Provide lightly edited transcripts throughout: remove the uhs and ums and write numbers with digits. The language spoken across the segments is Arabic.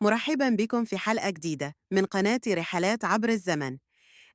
مرحبا بكم في حلقة جديدة من قناة رحلات عبر الزمن.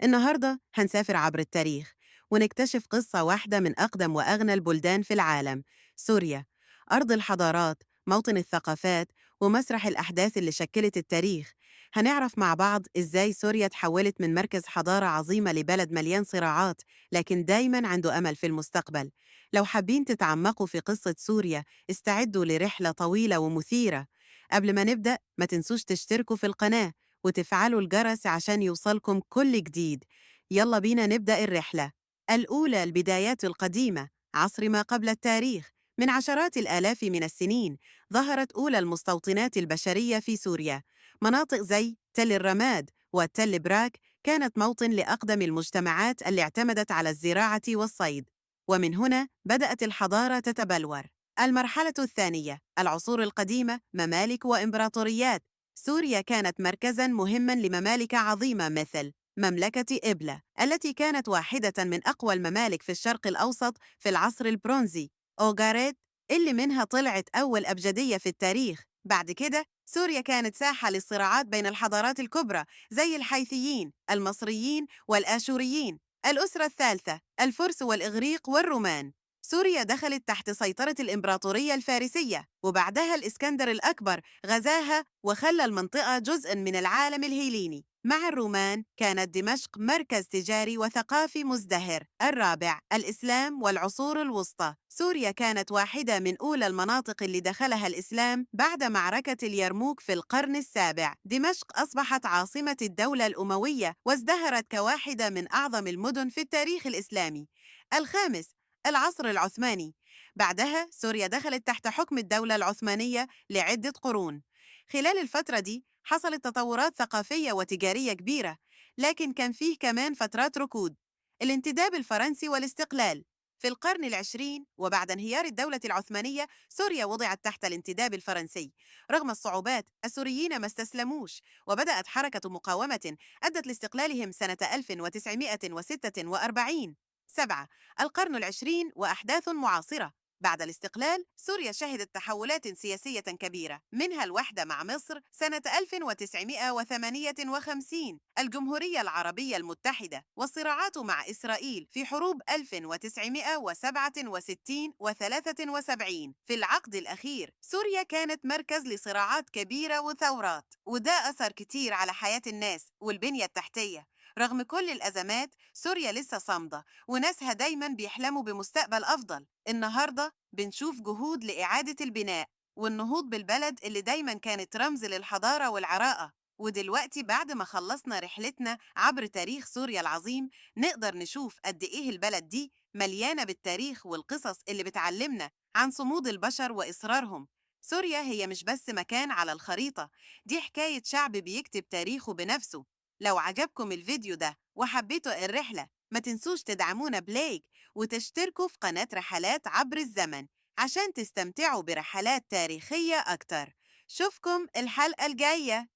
النهاردة هنسافر عبر التاريخ ونكتشف قصة واحدة من أقدم وأغنى البلدان في العالم، سوريا. أرض الحضارات، موطن الثقافات، ومسرح الأحداث اللي شكلت التاريخ. هنعرف مع بعض إزاي سوريا تحولت من مركز حضارة عظيمة لبلد مليان صراعات، لكن دايماً عنده أمل في المستقبل. لو حابين تتعمقوا في قصة سوريا، استعدوا لرحلة طويلة ومثيرة. قبل ما نبدأ، ما تنسوش تشتركوا في القناة وتفعلوا الجرس عشان يوصلكم كل جديد. يلا بينا نبدأ الرحلة. الأولى، البدايات القديمة، عصر ما قبل التاريخ. من عشرات الآلاف من السنين ظهرت أولى المستوطنات البشرية في سوريا. مناطق زي تل الرماد وتل براك كانت موطن لأقدم المجتمعات اللي اعتمدت على الزراعة والصيد، ومن هنا بدأت الحضارة تتبلور. المرحلة الثانية، العصور القديمة، ممالك وإمبراطوريات. سوريا كانت مركزاً مهماً لممالك عظيمة مثل مملكة إبلة التي كانت واحدة من أقوى الممالك في الشرق الأوسط في العصر البرونزي، أوغاريت اللي منها طلعت أول أبجدية في التاريخ. بعد كده سوريا كانت ساحة للصراعات بين الحضارات الكبرى زي الحيثيين، المصريين والآشوريين. الأسرة الثالثة، الفرس والإغريق والرومان. سوريا دخلت تحت سيطرة الإمبراطورية الفارسية، وبعدها الإسكندر الأكبر غزاها وخلى المنطقة جزءاً من العالم الهيليني. مع الرومان كانت دمشق مركز تجاري وثقافي مزدهر. الرابع، الإسلام والعصور الوسطى. سوريا كانت واحدة من أولى المناطق اللي دخلها الإسلام بعد معركة اليرموك في القرن السابع. دمشق أصبحت عاصمة الدولة الأموية وازدهرت كواحدة من أعظم المدن في التاريخ الإسلامي. الخامس، العصر العثماني. بعدها سوريا دخلت تحت حكم الدولة العثمانية لعدة قرون. خلال الفترة دي حصلت تطورات ثقافية وتجارية كبيرة، لكن كان فيه كمان فترات ركود. الانتداب الفرنسي والاستقلال. في القرن العشرين وبعد انهيار الدولة العثمانية، سوريا وضعت تحت الانتداب الفرنسي. رغم الصعوبات، السوريين ما استسلموش، وبدأت حركة مقاومة أدت لاستقلالهم سنة 1946. 7. القرن العشرين وأحداث معاصرة. بعد الاستقلال، سوريا شهدت تحولات سياسية كبيرة، منها الوحدة مع مصر سنة 1958، الجمهورية العربية المتحدة، والصراعات مع إسرائيل في حروب 1967 و73. في العقد الأخير، سوريا كانت مركز لصراعات كبيرة وثورات، وده أثر كتير على حياة الناس والبنية التحتية. رغم كل الأزمات، سوريا لسه صامدة، وناسها دايماً بيحلموا بمستقبل أفضل. النهاردة بنشوف جهود لإعادة البناء والنهوض بالبلد اللي دايماً كانت رمز للحضارة والعراقة. ودلوقتي بعد ما خلصنا رحلتنا عبر تاريخ سوريا العظيم، نقدر نشوف قد إيه البلد دي مليانة بالتاريخ والقصص اللي بتعلمنا عن صمود البشر وإصرارهم. سوريا هي مش بس مكان على الخريطة، دي حكاية شعب بيكتب تاريخه بنفسه. لو عجبكم الفيديو ده وحبيتوا الرحلة، ما تنسوش تدعمونا بلايك وتشتركوا في قناة رحلات عبر الزمن عشان تستمتعوا برحلات تاريخية أكتر. شوفكم الحلقة الجاية.